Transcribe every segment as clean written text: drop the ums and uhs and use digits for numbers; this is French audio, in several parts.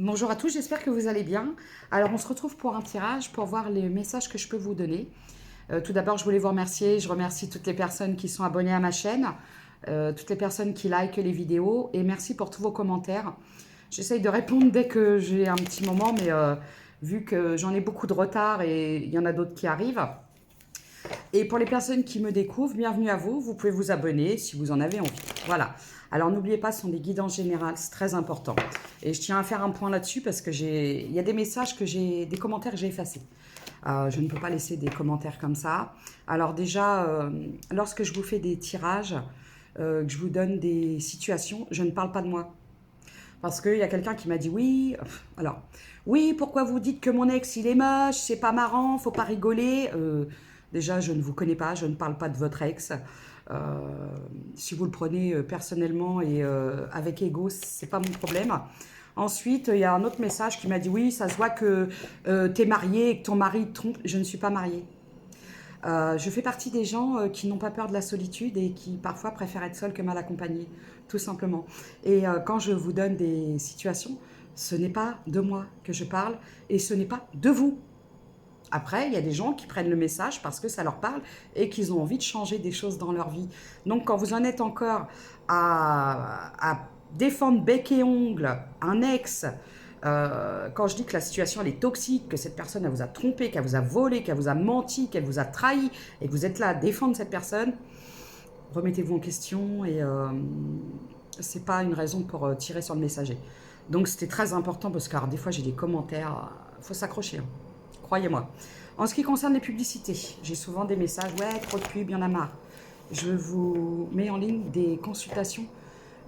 Bonjour à tous, j'espère que vous allez bien. Alors, on se retrouve pour un tirage pour voir les messages que je peux vous donner. Tout d'abord, je voulais vous remercier. Je remercie toutes les personnes qui sont abonnées à ma chaîne, toutes les personnes qui likent les vidéos et merci pour tous vos commentaires. J'essaye de répondre dès que j'ai un petit moment, mais vu que j'en ai beaucoup de retard et il y en a d'autres qui arrivent. Et pour les personnes qui me découvrent, bienvenue à vous. Vous pouvez vous abonner si vous en avez envie. Voilà. Alors n'oubliez pas, ce sont des guidances générales, c'est très important. Et je tiens à faire un point là-dessus parce que il y a des messages des commentaires que j'ai effacés. Je ne peux pas laisser des commentaires comme ça. Alors déjà, lorsque je vous fais des tirages, que je vous donne des situations, je ne parle pas de moi. Parce qu'il y a quelqu'un qui m'a dit oui, alors, oui, pourquoi vous dites que mon ex il est moche, c'est pas marrant, faut pas rigoler. Déjà, je ne vous connais pas, je ne parle pas de votre ex. Si vous le prenez personnellement et avec ego, c'est pas mon problème. Ensuite, il y a un autre message qui m'a dit oui, ça se voit que tu es marié et que ton mari te trompe. Je ne suis pas mariée. Je fais partie des gens qui n'ont pas peur de la solitude et qui parfois préfèrent être seuls que mal accompagnés, tout simplement. Et quand je vous donne des situations, ce n'est pas de moi que je parle et ce n'est pas de vous. Après, il y a des gens qui prennent le message parce que ça leur parle et qu'ils ont envie de changer des choses dans leur vie. Donc quand vous en êtes encore à défendre bec et ongle un ex, quand je dis que la situation elle est toxique, que cette personne elle vous a trompé, qu'elle vous a volé, qu'elle vous a menti, qu'elle vous a trahi, et que vous êtes là à défendre cette personne, remettez-vous en question et c'est pas une raison pour tirer sur le messager. Donc c'était très important parce que alors, des fois j'ai des commentaires, faut s'accrocher, hein. Croyez-moi. En ce qui concerne les publicités, j'ai souvent des messages, ouais, trop de pub, il y en a marre. Je vous mets en ligne des consultations,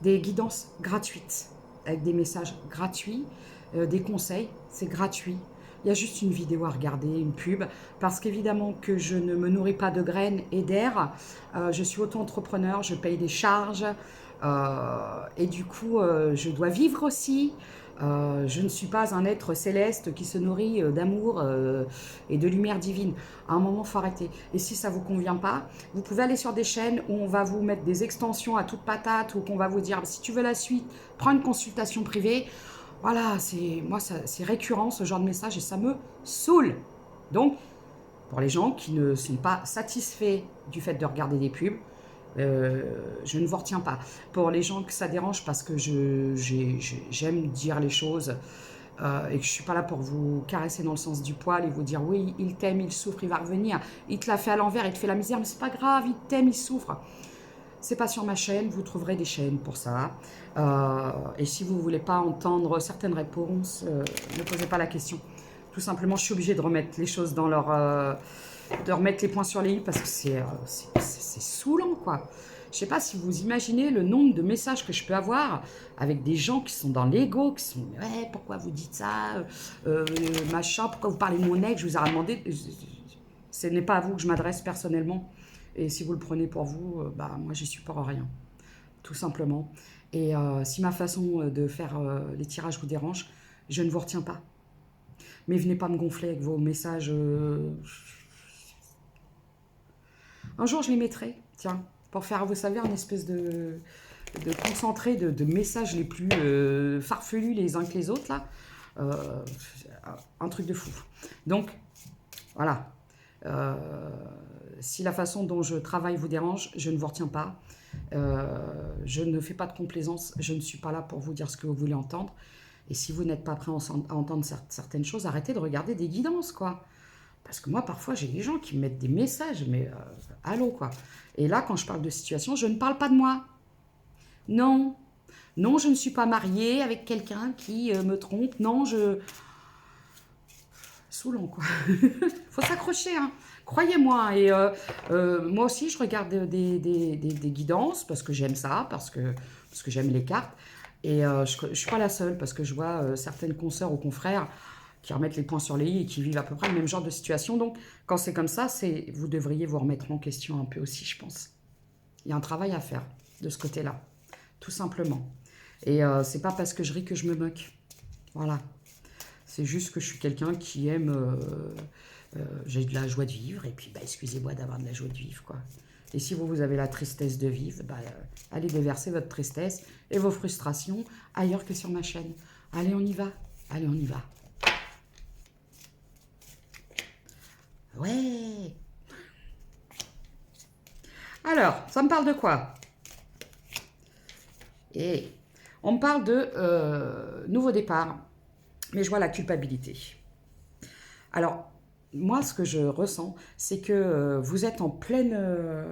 des guidances gratuites, avec des messages gratuits, des conseils, c'est gratuit. Il y a juste une vidéo à regarder, une pub, parce qu'évidemment que je ne me nourris pas de graines et d'air. Je suis auto-entrepreneur, je paye des charges, et du coup, je dois vivre aussi. Je ne suis pas un être céleste qui se nourrit d'amour et de lumière divine. À un moment, il faut arrêter. Et si ça ne vous convient pas, vous pouvez aller sur des chaînes où on va vous mettre des extensions à toute patate ou qu'on va vous dire si tu veux la suite, prends une consultation privée. Voilà, c'est récurrent ce genre de message et ça me saoule. Donc, pour les gens qui ne sont pas satisfaits du fait de regarder des pubs, je ne vous retiens pas. Pour les gens que ça dérange parce que j'aime dire les choses et que je ne suis pas là pour vous caresser dans le sens du poil et vous dire oui, il t'aime, il souffre, il va revenir, il te l'a fait à l'envers, il te fait la misère, mais c'est pas grave, il t'aime, il souffre. C'est pas sur ma chaîne, vous trouverez des chaînes pour ça. Et si vous ne voulez pas entendre certaines réponses, ne posez pas la question. Tout simplement, je suis obligée de remettre les choses dans leur... de remettre les points sur les i parce que c'est saoulant, quoi. Je sais pas si vous imaginez le nombre de messages que je peux avoir avec des gens qui sont dans l'ego, qui sont ouais, pourquoi vous dites ça, machin, pourquoi vous parlez de mon ex, je vous ai demandé. Ce n'est pas à vous que je m'adresse personnellement. Et si vous le prenez pour vous, bah moi j'y suis pour rien, tout simplement. Et si ma façon de faire les tirages vous dérange, je ne vous retiens pas. Mais venez pas me gonfler avec vos messages. Un jour, je les mettrai, tiens, pour faire, vous savez, une espèce de concentré de messages les plus farfelus les uns que les autres, là. Euh, un truc de fou. Donc, voilà. Si la façon dont je travaille vous dérange, je ne vous retiens pas. Je ne fais pas de complaisance. Je ne suis pas là pour vous dire ce que vous voulez entendre. Et si vous n'êtes pas prêt à entendre certaines choses, arrêtez de regarder des guidances, quoi. Parce que moi, parfois, j'ai des gens qui me mettent des messages, mais allô, quoi. Et là, quand je parle de situation, je ne parle pas de moi. Non. Non, je ne suis pas mariée avec quelqu'un qui me trompe. Non, saoulant, quoi. Faut s'accrocher, hein. Croyez-moi. Et moi aussi, je regarde des guidances parce que j'aime ça, parce que j'aime les cartes. Et je ne suis pas la seule parce que je vois certaines consoeurs ou confrères qui remettent les points sur les i et qui vivent à peu près le même genre de situation. Donc, quand c'est comme ça, vous devriez vous remettre en question un peu aussi, je pense. Il y a un travail à faire de ce côté-là, tout simplement. Et c'est pas parce que je ris que je me moque. Voilà. C'est juste que je suis quelqu'un qui aime... j'ai de la joie de vivre, et puis, bah, excusez-moi d'avoir de la joie de vivre, quoi. Et si vous avez la tristesse de vivre, bah, allez déverser votre tristesse et vos frustrations ailleurs que sur ma chaîne. Allez, on y va. Allez, on y va. Ouais. Alors, ça me parle de quoi? Et on me parle de nouveau départ, mais je vois la culpabilité. Alors, moi, ce que je ressens, c'est que vous êtes en pleine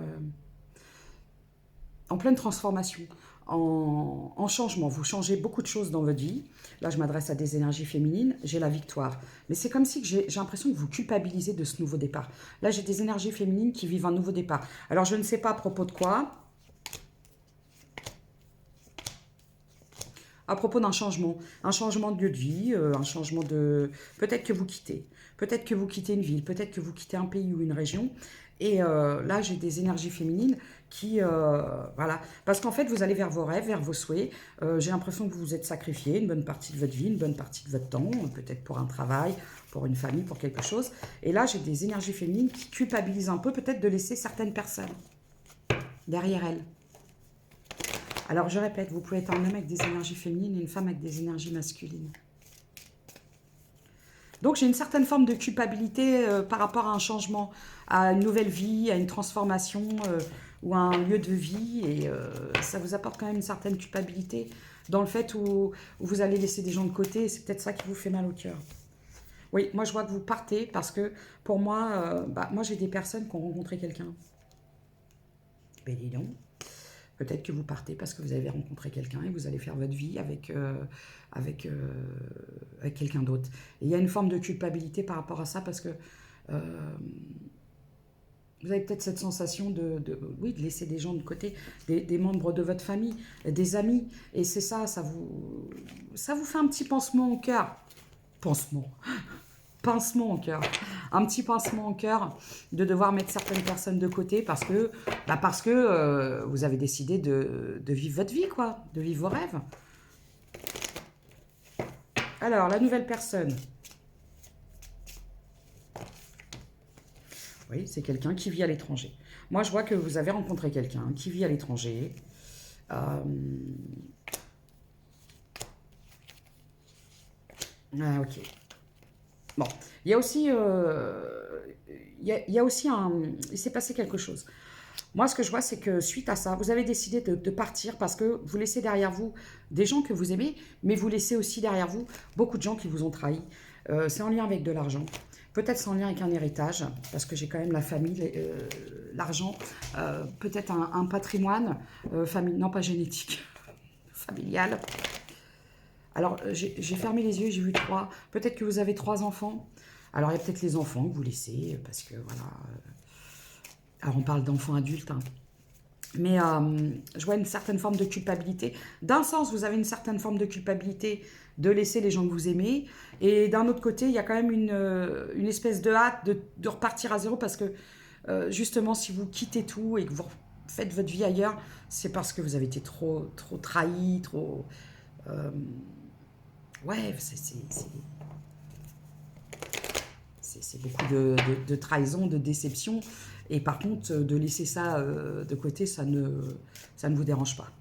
transformation, en changement. Vous changez beaucoup de choses dans votre vie. Là, je m'adresse à des énergies féminines. J'ai la victoire. Mais c'est comme si j'ai l'impression que vous culpabilisez de ce nouveau départ. Là, j'ai des énergies féminines qui vivent un nouveau départ. Alors, je ne sais pas à propos de quoi. À propos d'un changement de lieu de vie, un changement de... Peut-être que vous quittez. Peut-être que vous quittez une ville. Peut-être que vous quittez un pays ou une région. Et là, j'ai des énergies féminines qui... voilà. Parce qu'en fait, vous allez vers vos rêves, vers vos souhaits. J'ai l'impression que vous vous êtes sacrifié une bonne partie de votre vie, une bonne partie de votre temps, peut-être pour un travail, pour une famille, pour quelque chose. Et là, j'ai des énergies féminines qui culpabilisent un peu, peut-être de laisser certaines personnes derrière elles. Alors, je répète, vous pouvez être un homme avec des énergies féminines et une femme avec des énergies masculines. Donc, j'ai une certaine forme de culpabilité par rapport à un changement, à une nouvelle vie, à une transformation ou à un lieu de vie. Et ça vous apporte quand même une certaine culpabilité dans le fait où vous allez laisser des gens de côté. Et c'est peut-être ça qui vous fait mal au cœur. Oui, moi, je vois que vous partez parce que pour moi, moi, j'ai des personnes qui ont rencontré quelqu'un. Ben, dis donc. Peut-être que vous partez parce que vous avez rencontré quelqu'un et vous allez faire votre vie avec quelqu'un d'autre. Et il y a une forme de culpabilité par rapport à ça parce que vous avez peut-être cette sensation oui, de laisser des gens de côté, des membres de votre famille, des amis. Et c'est ça, ça vous fait un petit pansement au cœur. Pansement. Pincement au cœur, un petit pincement au cœur de devoir mettre certaines personnes de côté parce que vous avez décidé de vivre votre vie, quoi, de vivre vos rêves. Alors, la nouvelle personne. Oui, c'est quelqu'un qui vit à l'étranger. Moi, je vois que vous avez rencontré quelqu'un qui vit à l'étranger. Ah, ok. Bon, il y a aussi, il y a aussi il s'est passé quelque chose. Moi, ce que je vois, c'est que suite à ça, vous avez décidé de partir parce que vous laissez derrière vous des gens que vous aimez, mais vous laissez aussi derrière vous beaucoup de gens qui vous ont trahi. C'est en lien avec de l'argent. Peut-être c'est en lien avec un héritage, parce que j'ai quand même la famille, l'argent, peut-être un patrimoine, non pas génétique, familial. Alors, j'ai fermé les yeux, j'ai vu 3. Peut-être que vous avez 3 enfants. Alors, il y a peut-être les enfants que vous laissez, parce que, voilà. Alors, on parle d'enfants adultes, hein. Mais je vois une certaine forme de culpabilité. D'un sens, vous avez une certaine forme de culpabilité de laisser les gens que vous aimez. Et d'un autre côté, il y a quand même une espèce de hâte de repartir à zéro, parce que, justement, si vous quittez tout et que vous faites votre vie ailleurs, c'est parce que vous avez été trop trahi, trop... ouais, c'est beaucoup de trahison, de déception. Et par contre, de laisser ça de côté, ça ne vous dérange pas.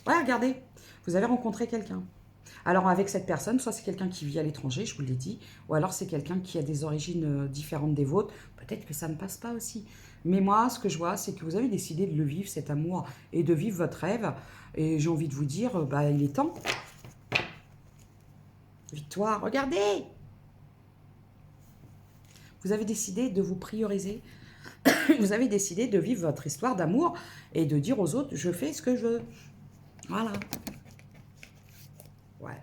Ouais, regardez, vous avez rencontré quelqu'un. Alors avec cette personne, soit c'est quelqu'un qui vit à l'étranger, je vous l'ai dit, ou alors c'est quelqu'un qui a des origines différentes des vôtres. Peut-être que ça ne passe pas aussi. Mais moi, ce que je vois, c'est que vous avez décidé de le vivre, cet amour, et de vivre votre rêve. Et j'ai envie de vous dire, il est temps. Victoire, regardez! Vous avez décidé de vous prioriser. Vous avez décidé de vivre votre histoire d'amour et de dire aux autres, je fais ce que je veux. Voilà. Ouais.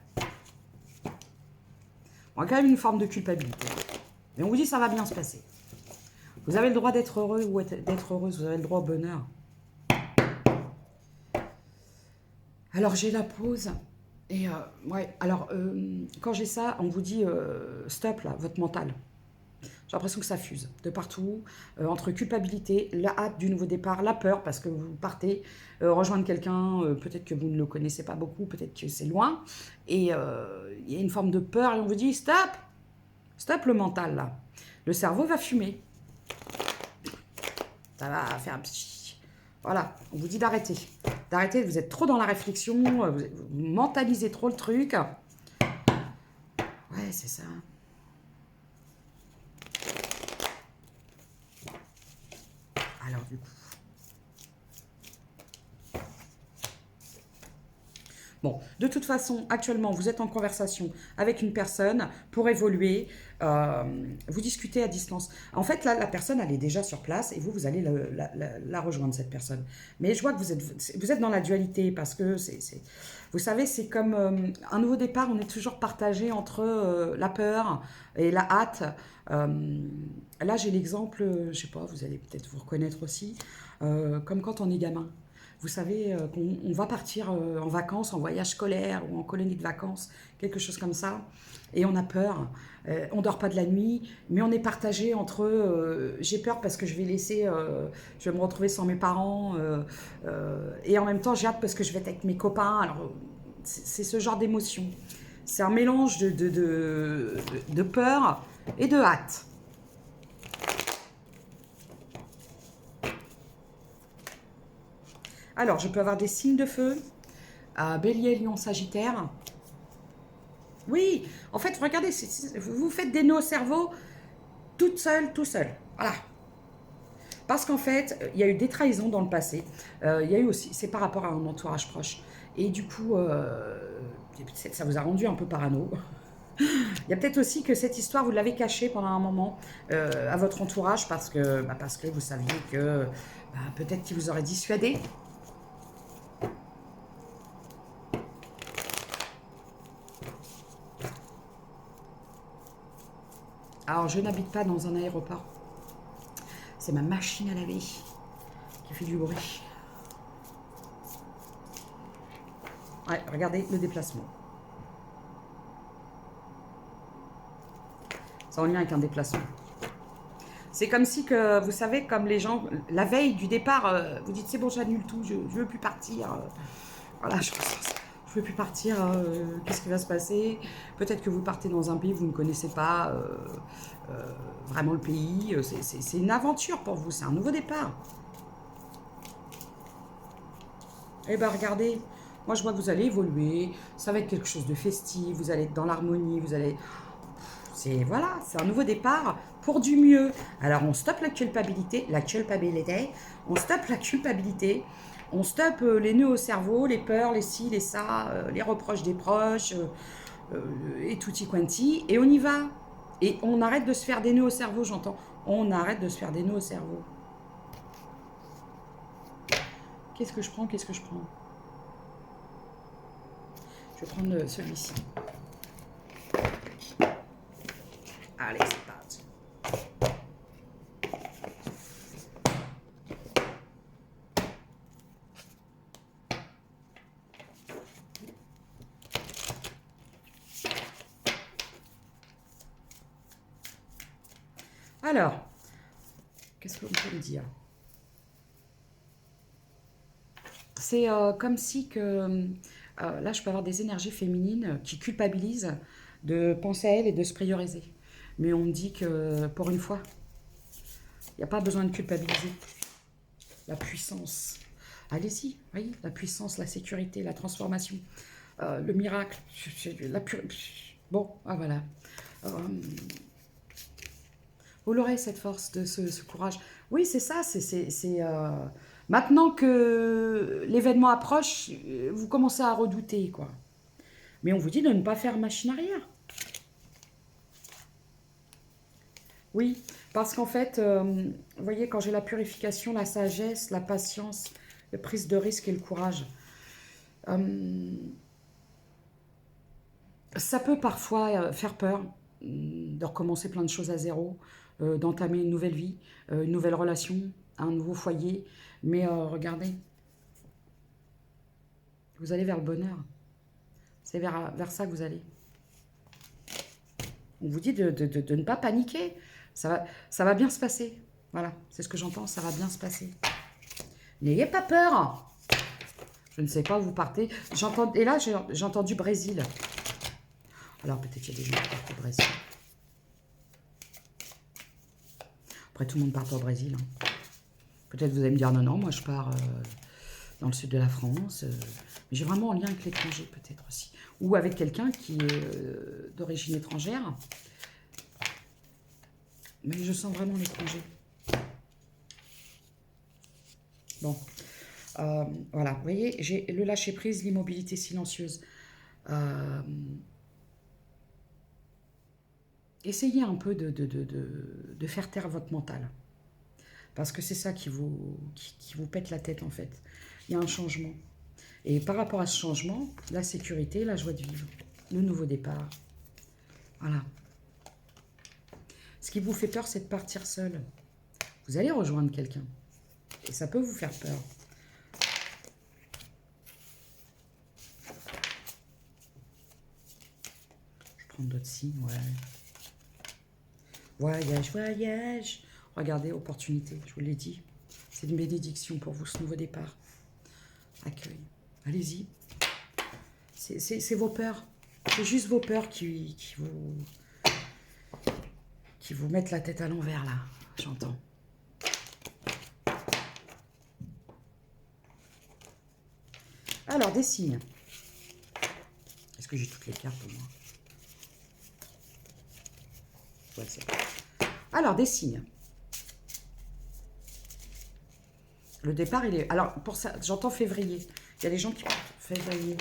On a quand même une forme de culpabilité. Mais on vous dit, ça va bien se passer. Vous avez le droit d'être heureux ou d'être heureuse. Vous avez le droit au bonheur. Alors, j'ai la pause. Et ouais, alors, quand j'ai ça, on vous dit, stop là, votre mental. J'ai l'impression que ça fuse de partout, entre culpabilité, la hâte du nouveau départ, la peur parce que vous partez rejoindre quelqu'un, peut-être que vous ne le connaissez pas beaucoup, peut-être que c'est loin, et il y a une forme de peur et on vous dit stop, stop le mental là. Le cerveau va fumer. Ça va faire un petit... Voilà, on vous dit d'arrêter. d'arrêter, vous êtes trop dans la réflexion, vous mentalisez trop le truc. Ouais, c'est ça. Alors du coup. Bon, de toute façon, actuellement, vous êtes en conversation avec une personne pour évoluer. Vous discutez à distance. En fait, là, la personne, elle est déjà sur place et vous allez la rejoindre, cette personne. Mais je vois que vous êtes dans la dualité parce que, vous savez, c'est comme un nouveau départ, on est toujours partagé entre la peur et la hâte. Là, j'ai l'exemple, je sais pas, vous allez peut-être vous reconnaître aussi, comme quand on est gamin. Vous savez qu'on va partir en vacances, en voyage scolaire ou en colonie de vacances, quelque chose comme ça, et on a peur. On dort pas de la nuit, mais on est partagé entre j'ai peur parce que je vais me retrouver sans mes parents, et en même temps j'ai hâte parce que je vais être avec mes copains. Alors c'est ce genre d'émotion. C'est un mélange de peur et de hâte. Alors, je peux avoir des signes de feu, Bélier, Lion, Sagittaire. Oui, en fait, regardez, vous faites des nœuds au cerveau toute seule, tout seul. Voilà. Parce qu'en fait, il y a eu des trahisons dans le passé. Il y a eu aussi, c'est par rapport à un entourage proche. Et du coup, ça vous a rendu un peu parano. Il y a peut-être aussi que cette histoire, vous l'avez cachée pendant un moment à votre entourage parce que vous saviez que peut-être qu'il vous aurait dissuadé. Alors, je n'habite pas dans un aéroport. C'est ma machine à laver qui fait du bruit. Ouais, regardez le déplacement. C'est en lien avec un déplacement. C'est comme si que, vous savez, comme les gens, la veille du départ, vous dites c'est bon, j'annule tout, je ne veux plus partir. Voilà, je veux plus partir, qu'est-ce qui va se passer? Peut-être que vous partez dans un pays, vous ne connaissez pas vraiment le pays. C'est une aventure pour vous, c'est un nouveau départ. Eh bien, regardez, moi je vois que vous allez évoluer, ça va être quelque chose de festif, vous allez être dans l'harmonie, voilà, c'est un nouveau départ pour du mieux. Alors on stoppe la culpabilité, on stoppe la culpabilité, on stoppe les nœuds au cerveau, les peurs, les ci, les ça, les reproches des proches, et tutti quanti, et on y va. Et on arrête de se faire des nœuds au cerveau, j'entends. On arrête de se faire des nœuds au cerveau. Qu'est-ce que je prends? Je vais prendre celui-ci. Allez, c'est parti. Alors, qu'est-ce qu'on peut me dire? C'est comme si que... là, je peux avoir des énergies féminines qui culpabilisent de penser à elles et de se prioriser. Mais on me dit que, pour une fois, il n'y a pas besoin de culpabiliser. La puissance. Allez-y, voyez, la puissance, la sécurité, la transformation, le miracle. Bon, voilà. Vous l'aurez, cette force, ce courage. Oui, c'est ça, maintenant que l'événement approche, vous commencez à redouter, quoi. Mais on vous dit de ne pas faire machine arrière. Oui, parce qu'en fait, vous voyez, quand j'ai la purification, la sagesse, la patience, la prise de risque et le courage, ça peut parfois faire peur de recommencer plein de choses à zéro, d'entamer une nouvelle vie, une nouvelle relation, un nouveau foyer. Mais regardez, vous allez vers le bonheur. C'est vers ça que vous allez. On vous dit de ne pas paniquer. Ça va bien se passer. Voilà, c'est ce que j'entends, ça va bien se passer. N'ayez pas peur. Je ne sais pas où vous partez. Et là, j'ai entendu Brésil. Alors peut-être qu'il y a des gens qui partent au Brésil. Après, tout le monde part au Brésil. Hein. Peut-être vous allez me dire, non, moi je pars dans le sud de la France. Mais j'ai vraiment un lien avec l'étranger peut-être aussi. Ou avec quelqu'un qui est d'origine étrangère. Mais je sens vraiment l'étranger. Bon. Voilà, vous voyez, j'ai le lâcher-prise, l'immobilité silencieuse. Essayez un peu de faire taire votre mental. Parce que c'est ça qui vous pète la tête en fait. Il y a un changement. Et par rapport à ce changement, la sécurité, la joie de vivre, le nouveau départ. Voilà. Ce qui vous fait peur, c'est de partir seul. Vous allez rejoindre quelqu'un. Et ça peut vous faire peur. Je prends d'autres signes, ouais. Voyage, voyage. Regardez, opportunité, je vous l'ai dit. C'est une bénédiction pour vous, ce nouveau départ. Accueil. Allez-y. C'est vos peurs. C'est juste vos peurs qui vous mettent la tête à l'envers, là. J'entends. Alors, des signes. Est-ce que j'ai toutes les cartes au moins? Ouais, c'est bon. Alors, des signes. Le départ, il est... Alors, pour ça, j'entends février. Il y a des gens qui partent février.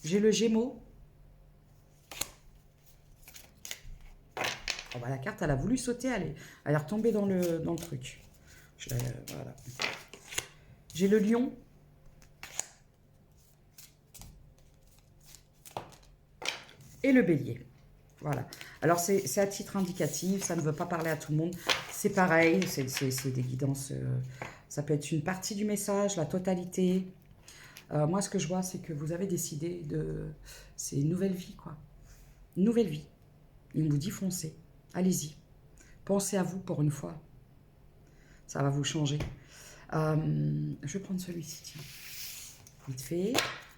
J'ai le Gémeaux. Oh, bah, la carte, elle a voulu sauter, elle est retombée dans le truc. Voilà. J'ai le Lion. Et le Bélier. Voilà. Alors, c'est à titre indicatif, ça ne veut pas parler à tout le monde. C'est pareil, c'est des guidances. Ça peut être une partie du message, la totalité. Moi, ce que je vois, c'est que vous avez décidé de... C'est une nouvelle vie, quoi. Une nouvelle vie. Il vous dit foncez. Allez-y. Pensez à vous pour une fois. Ça va vous changer. Je vais prendre celui-ci, tiens. Vite fait.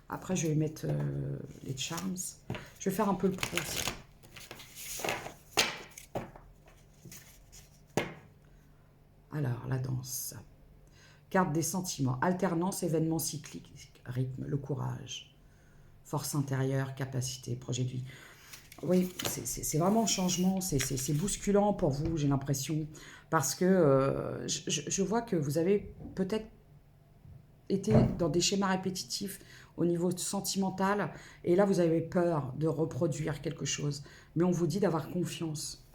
Après, je vais mettre les charms. Je vais faire un peu le pro aussi. Alors, la danse. Carte des sentiments. Alternance, événements cycliques, rythme, le courage. Force intérieure, capacité, projet de vie. Oui, c'est vraiment un changement. C'est bousculant pour vous, j'ai l'impression. Parce que je vois que vous avez peut-être été dans des schémas répétitifs au niveau sentimental. Et là, vous avez peur de reproduire quelque chose. Mais on vous dit d'avoir confiance.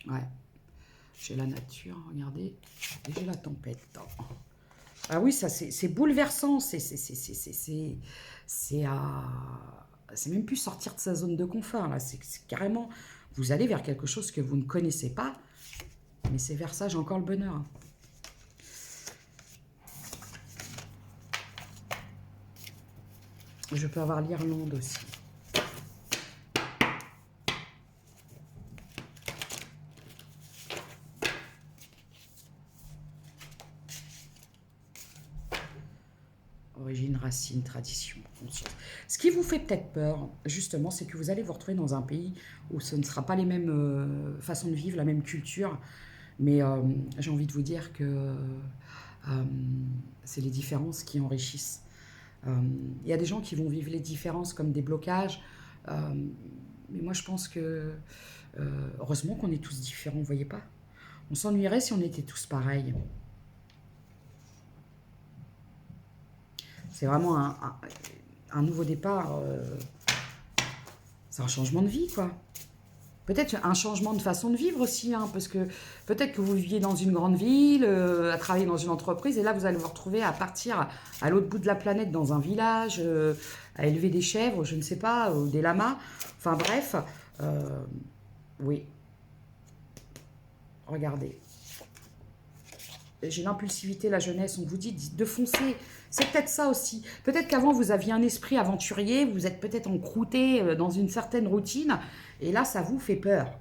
Ouais. J'ai la nature, regardez. Et j'ai la tempête. Ah oui, ça c'est bouleversant. C'est même plus sortir de sa zone de confort. Là, c'est carrément, vous allez vers quelque chose que vous ne connaissez pas. Mais c'est vers ça, j'ai encore le bonheur. Je peux avoir l'Irlande aussi. Origine, racine, tradition, conscience. Ce qui vous fait peut-être peur, justement, c'est que vous allez vous retrouver dans un pays où ce ne sera pas les mêmes façons de vivre, la même culture. Mais j'ai envie de vous dire que c'est les différences qui enrichissent. Il y a des gens qui vont vivre les différences comme des blocages. Mais moi, je pense que, heureusement qu'on est tous différents, vous voyez pas? On s'ennuierait si on était tous pareils. C'est vraiment un nouveau départ. C'est un changement de vie, quoi. Peut-être un changement de façon de vivre aussi, hein, parce que peut-être que vous viviez dans une grande ville, à travailler dans une entreprise, et là, vous allez vous retrouver à partir à l'autre bout de la planète, dans un village, à élever des chèvres, je ne sais pas, ou des lamas. Enfin bref, oui. Regardez. J'ai l'impulsivité, la jeunesse, on vous dit de foncer. C'est peut-être ça aussi. Peut-être qu'avant, vous aviez un esprit aventurier, vous êtes peut-être encrouté dans une certaine routine, et là, ça vous fait peur.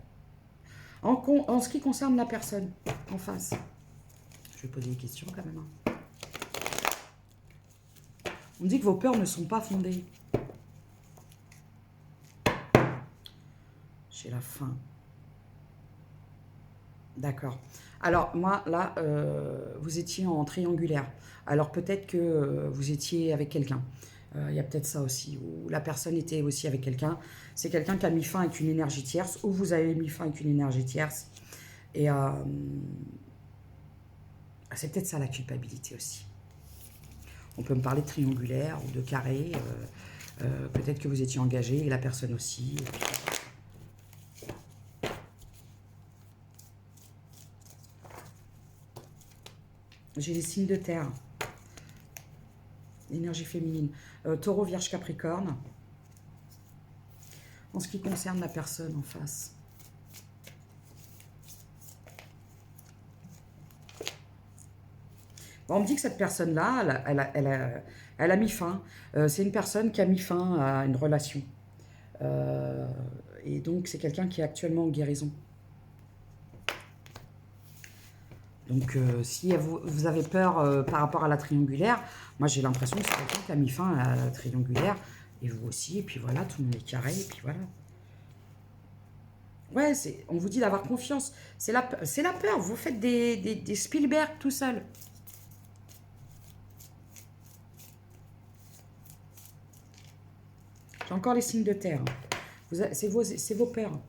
En ce qui concerne la personne en face, je vais poser des questions quand même. On dit que vos peurs ne sont pas fondées. j'ai la faim. D'accord. Alors, moi, là, vous étiez en triangulaire. Alors, peut-être que vous étiez avec quelqu'un. Il y a peut-être ça aussi, ou la personne était aussi avec quelqu'un. C'est quelqu'un qui a mis fin avec une énergie tierce, ou vous avez mis fin avec une énergie tierce. Et c'est peut-être ça la culpabilité aussi. On peut me parler de triangulaire ou de carré. Peut-être que vous étiez engagé et la personne aussi. J'ai les signes de terre. Énergie féminine. Taureau, Vierge, Capricorne. En ce qui concerne la personne en face. Bon, on me dit que cette personne-là, elle a mis fin. C'est une personne qui a mis fin à une relation. Et donc, c'est quelqu'un qui est actuellement en guérison. Donc, si vous avez peur par rapport à la triangulaire, moi, j'ai l'impression que c'est quelqu'un qui a mis fin à la triangulaire. Et vous aussi. Et puis voilà, tout le monde est carré. Et puis voilà. Ouais, on vous dit d'avoir confiance. C'est la peur. Vous faites des Spielberg tout seul. J'ai encore les signes de terre. C'est vos peurs.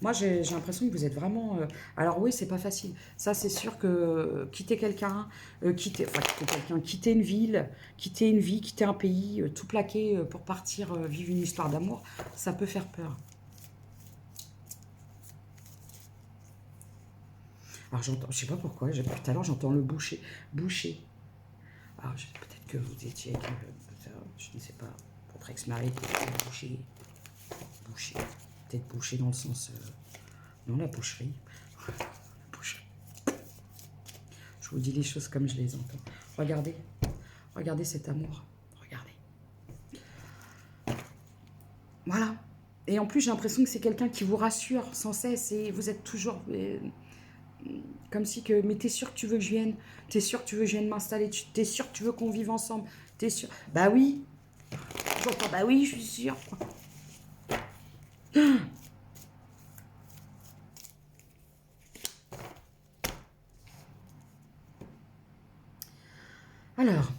Moi, j'ai l'impression que vous êtes vraiment... alors oui, c'est pas facile. Ça, c'est sûr que quitter quelqu'un, quitter une ville, quitter une vie, quitter un pays, tout plaquer pour partir vivre une histoire d'amour, ça peut faire peur. Alors, j'entends, je sais pas pourquoi, tout à l'heure, j'entends le boucher. Boucher. Alors, peut-être que vous étiez avec, je ne sais pas, votre ex-mari, peut-être boucher. Boucher. Peut-être boucher dans le sens... non, la boucherie. La boucherie. Je vous dis les choses comme je les entends. Regardez. Regardez cet amour. Regardez. Voilà. Et en plus, j'ai l'impression que c'est quelqu'un qui vous rassure sans cesse. Et vous êtes toujours... comme si que... Mais t'es sûr que tu veux que je vienne? T'es sûr que tu veux que je vienne m'installer? T'es sûr que tu veux qu'on vive ensemble? T'es sûr? Bah oui. J'entends, bah oui, je suis sûre. Alors,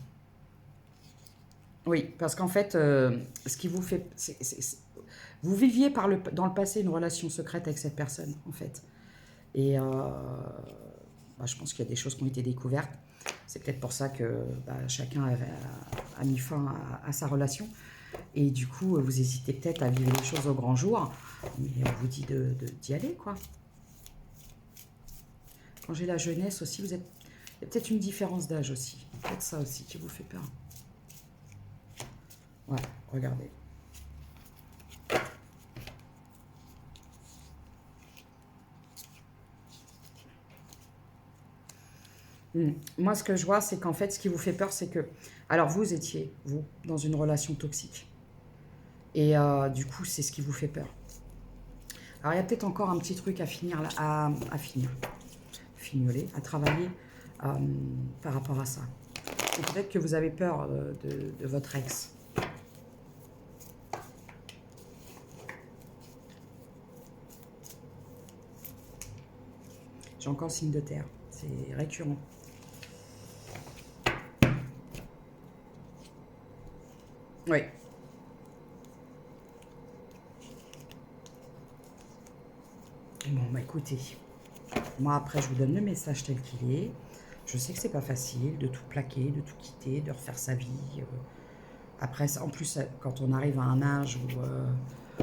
oui, parce qu'en fait, ce qui vous fait... vous viviez dans le passé une relation secrète avec cette personne, en fait. Et bah, je pense qu'il y a des choses qui ont été découvertes. C'est peut-être pour ça que chacun a mis fin à sa relation. Et du coup, vous hésitez peut-être à vivre les choses au grand jour. Mais on vous dit d'y aller, quoi. Quand j'ai la jeunesse aussi, il y a peut-être une différence d'âge aussi. Peut-être ça aussi qui vous fait peur. Ouais, regardez. Moi, ce que je vois, c'est qu'en fait, ce qui vous fait peur, c'est que... Alors, vous étiez, vous, dans une relation toxique. Et du coup, c'est ce qui vous fait peur. Alors, il y a peut-être encore un petit truc à finir, là, à finir. Fignoler, à travailler par rapport à ça. Et peut-être que vous avez peur de votre ex. J'ai encore le signe de terre. C'est récurrent. Oui. Bon, bah écoutez. Moi, après, je vous donne le message tel qu'il est. Je sais que c'est pas facile de tout plaquer, de tout quitter, de refaire sa vie. Après, en plus, quand on arrive à un âge où...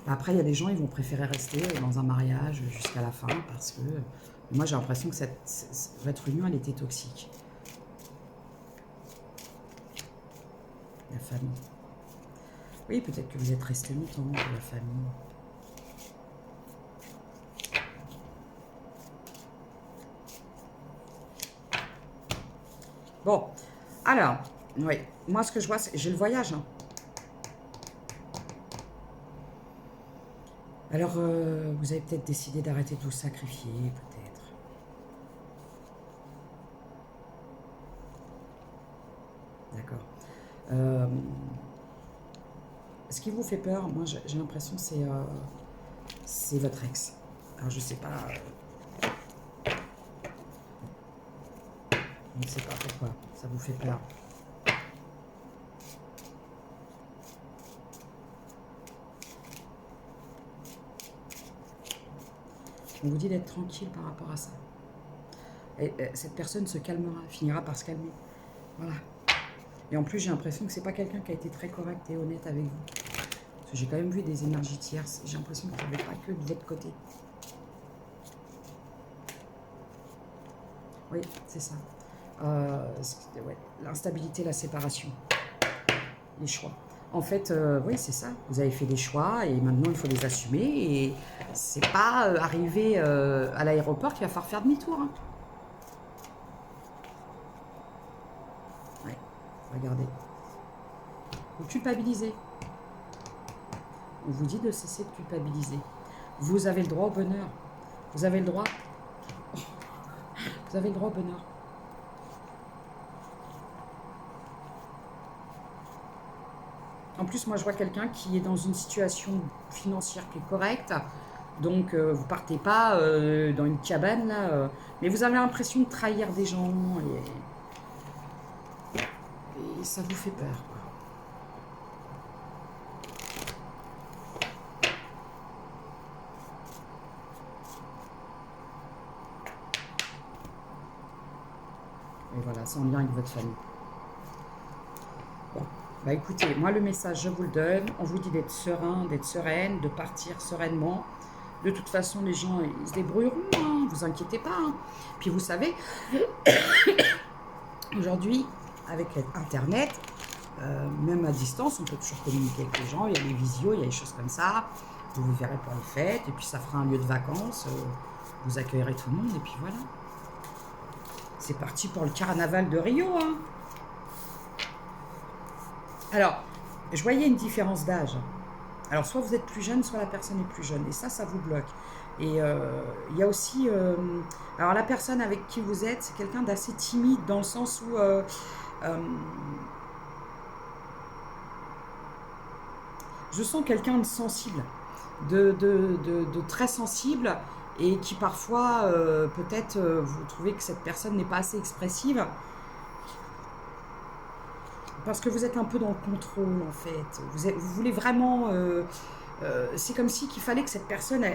après, il y a des gens, ils vont préférer rester dans un mariage jusqu'à la fin parce que... moi, j'ai l'impression que votre union, elle était toxique. La famille. Oui, peut-être que vous êtes resté longtemps de la famille. Bon, alors, oui, moi, ce que je vois, c'est... J'ai le voyage, hein. Alors, vous avez peut-être décidé d'arrêter de vous sacrifier, peut-être. D'accord. Ce qui vous fait peur, moi j'ai l'impression, c'est c'est votre ex. Alors, je sais pas... je ne sais pas pourquoi ça vous fait peur. On vous dit d'être tranquille par rapport à ça. Et cette personne se calmera, finira par se calmer. Voilà. Et en plus, j'ai l'impression que c'est pas quelqu'un qui a été très correct et honnête avec vous. Parce que j'ai quand même vu des énergies tierces. J'ai l'impression qu'il n'y avait pas que de votre côté. Oui, c'est ça. Ouais, l'instabilité, la séparation. Les choix. En fait, oui, c'est ça. Vous avez fait des choix et maintenant, il faut les assumer. Et c'est pas arrivé à l'aéroport qu'il va falloir faire demi-tour. Hein. Ouais, regardez. Vous culpabilisez. On vous dit de cesser de culpabiliser. Vous avez le droit au bonheur. Vous avez le droit. Vous avez le droit au bonheur. En plus, moi, je vois quelqu'un qui est dans une situation financière qui est correcte. Donc, vous partez pas dans une cabane, là. Mais vous avez l'impression de trahir des gens. Et ça vous fait peur, quoi. Et voilà, c'est en lien avec votre famille. Bon, bah écoutez, moi le message, je vous le donne. On vous dit d'être serein, d'être sereine, de partir sereinement. De toute façon, les gens, ils se débrouilleront, hein, vous inquiétez pas. Hein. Puis vous savez, aujourd'hui, avec Internet, même à distance, on peut toujours communiquer avec les gens. Il y a les visios, il y a des choses comme ça. Vous vous verrez pour les fêtes, et puis ça fera un lieu de vacances. Vous accueillerez tout le monde, et puis voilà. C'est parti pour le carnaval de Rio. Hein. Alors, je voyais une différence d'âge. Alors, soit vous êtes plus jeune, soit la personne est plus jeune. Et ça vous bloque. Et il y a aussi... alors, la personne avec qui vous êtes, c'est quelqu'un d'assez timide, dans le sens où... je sens quelqu'un de sensible, de très sensible, et qui parfois, peut-être, vous trouvez que cette personne n'est pas assez expressive. Parce que vous êtes un peu dans le contrôle, en fait. Vous voulez vraiment... c'est comme si qu'il fallait que cette personne,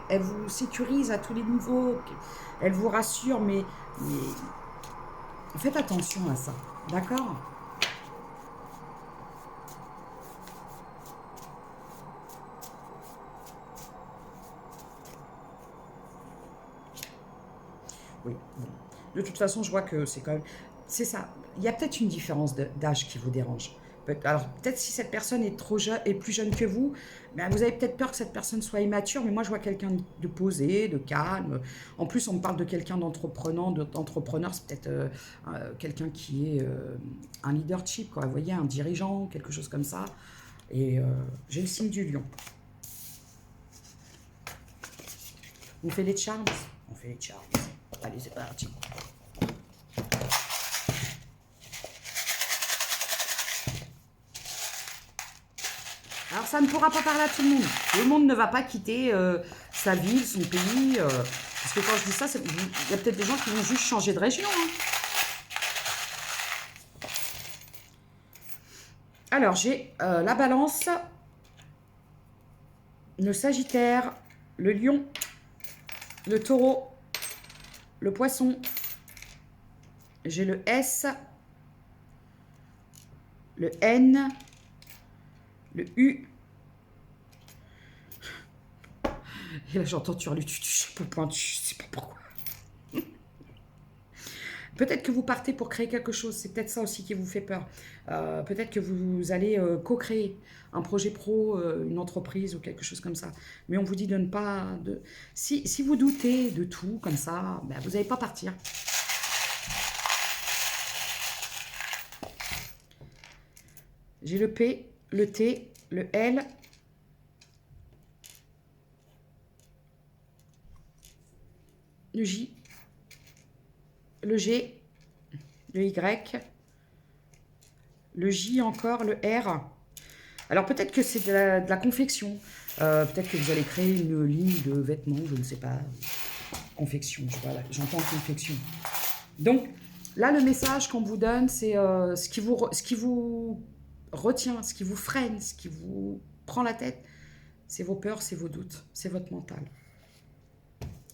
elle vous sécurise à tous les niveaux, elle vous rassure, mais faites attention à ça, d'accord? Oui, bon. De toute façon, je vois que c'est quand même... C'est ça. Il y a peut-être une différence d'âge qui vous dérange. Alors, peut-être si cette personne est trop jeune, est plus jeune que vous, ben vous avez peut-être peur que cette personne soit immature, mais moi, je vois quelqu'un de posé, de calme. En plus, on me parle de quelqu'un d'entrepreneur, c'est peut-être quelqu'un qui est un leadership, quoi. Vous voyez, un dirigeant, quelque chose comme ça. Et j'ai le signe du lion. On fait les charms? On fait les charms. Allez, c'est parti. Alors, ça ne pourra pas parler à tout le monde. Tout le monde ne va pas quitter sa ville, son pays. Parce que quand je dis ça, il y a peut-être des gens qui vont juste changer de région. Hein. Alors, j'ai la balance, le sagittaire, le lion, le taureau, le poisson. J'ai le S, le N, le U. Et là, j'entends turlututu, chapeau pointu, je sais pas pourquoi. Peut-être que vous partez pour créer quelque chose, c'est peut-être ça aussi qui vous fait peur. Peut-être que vous allez co-créer un projet pro, une entreprise ou quelque chose comme ça. Mais on vous dit de ne pas... Si vous doutez de tout comme ça, ben vous n'allez pas partir. J'ai le P, le T, le L, le J, le G, le Y, le J encore, le R, Alors peut-être que c'est de la confection. Peut-être que vous allez créer une ligne de vêtements, je ne sais pas. Confection, voilà, j'entends confection. Donc là, le message qu'on vous donne, c'est ce qui vous retient, ce qui vous freine, ce qui vous prend la tête. C'est vos peurs, c'est vos doutes, c'est votre mental.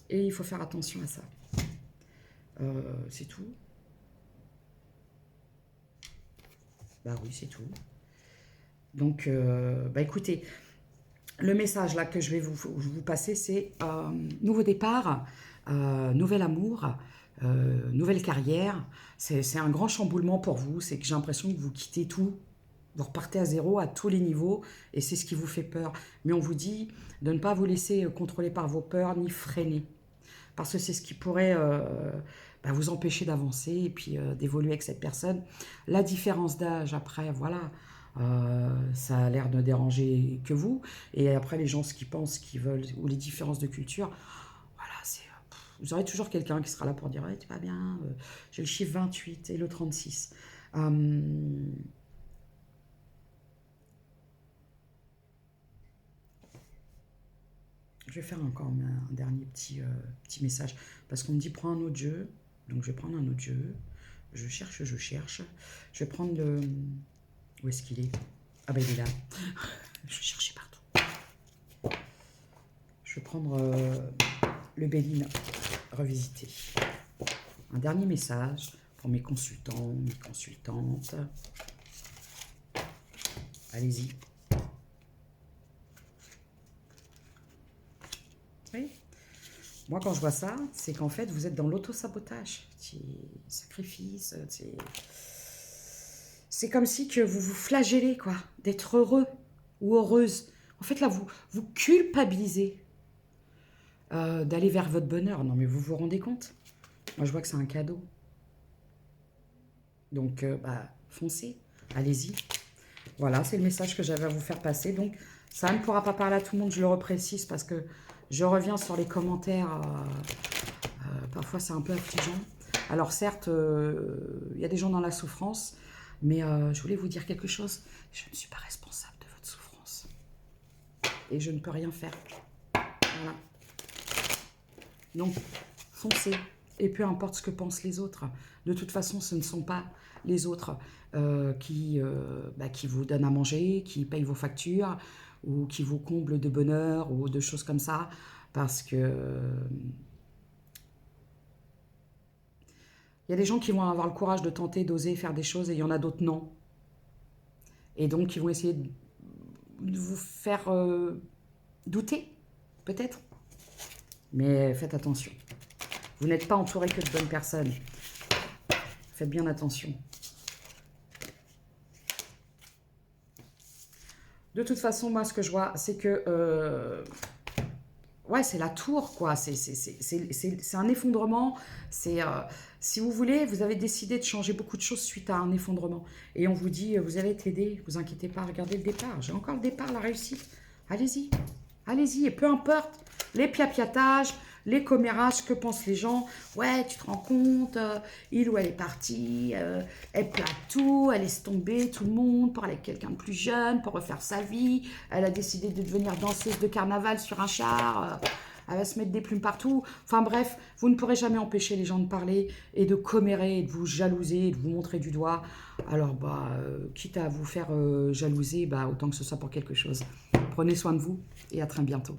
Et il faut faire attention à ça. C'est tout. Bah oui, c'est tout. Donc, bah écoutez, le message là que je vais vous passer, c'est nouveau départ, nouvel amour, nouvelle carrière. C'est un grand chamboulement pour vous. C'est que j'ai l'impression que vous quittez tout. Vous repartez à zéro à tous les niveaux et c'est ce qui vous fait peur. Mais on vous dit de ne pas vous laisser contrôler par vos peurs ni freiner. Parce que c'est ce qui pourrait bah, vous empêcher d'avancer et puis d'évoluer avec cette personne. La différence d'âge, après, voilà, ça a l'air de ne déranger que vous. Et après, les gens, ce qu'ils pensent, qu'ils veulent, ou les différences de culture, voilà, vous aurez toujours quelqu'un qui sera là pour dire ouais, tu vas bien, j'ai le chiffre 28 et le 36. Je vais faire encore un dernier petit message. Parce qu'on me dit prends un autre jeu. Donc je vais prendre un autre jeu. Je cherche. Je vais prendre le... Où est-ce qu'il est? Ah ben il est là. Je vais chercher partout. Je vais prendre le Béline revisité. Un dernier message pour mes consultants, mes consultantes. Allez-y. Oui. Moi, quand je vois ça, c'est qu'en fait, vous êtes dans l'auto-sabotage. Sacrifice, c'est comme si que vous vous flagellez, quoi, d'être heureux ou heureuse. En fait, là, vous culpabilisez d'aller vers votre bonheur. Non, mais vous vous rendez compte? Moi, je vois que c'est un cadeau. Donc, bah, foncez, allez-y. Voilà, c'est le message que j'avais à vous faire passer. Donc, ça ne pourra pas parler à tout le monde, je le reprécise, parce que je reviens sur les commentaires. Parfois, c'est un peu affligeant. Alors, certes, il y a des gens dans la souffrance, mais je voulais vous dire quelque chose. Je ne suis pas responsable de votre souffrance. Et je ne peux rien faire. Voilà. Donc, foncez. Et peu importe ce que pensent les autres. De toute façon, ce ne sont pas les autres qui vous donnent à manger, qui payent vos factures, ou qui vous comblent de bonheur, ou de choses comme ça. Parce que... il y a des gens qui vont avoir le courage de tenter, d'oser faire des choses, et il y en a d'autres non. Et donc, ils vont essayer de vous faire douter, peut-être. Mais faites attention. Vous n'êtes pas entouré que de bonnes personnes. Faites bien attention. De toute façon, moi, ce que je vois, c'est que... ouais, c'est la tour, quoi. C'est un effondrement. Si vous voulez, vous avez décidé de changer beaucoup de choses suite à un effondrement. Et on vous dit, vous allez être aidé, vous inquiétez pas, regardez le départ. J'ai encore le départ, la réussite. Allez-y, allez-y. Et peu importe les piapiatages, les commérages, que pensent les gens. Ouais, tu te rends compte, il ou elle est partie, elle plaque tout, elle laisse tomber tout le monde pour aller avec quelqu'un de plus jeune, pour refaire sa vie. Elle a décidé de devenir danseuse de carnaval sur un char. Elle va se mettre des plumes partout. Enfin bref, vous ne pourrez jamais empêcher les gens de parler et de commérer, et de vous jalouser, et de vous montrer du doigt. Alors, quitte à vous faire jalouser, autant que ce soit pour quelque chose. Prenez soin de vous et à très bientôt.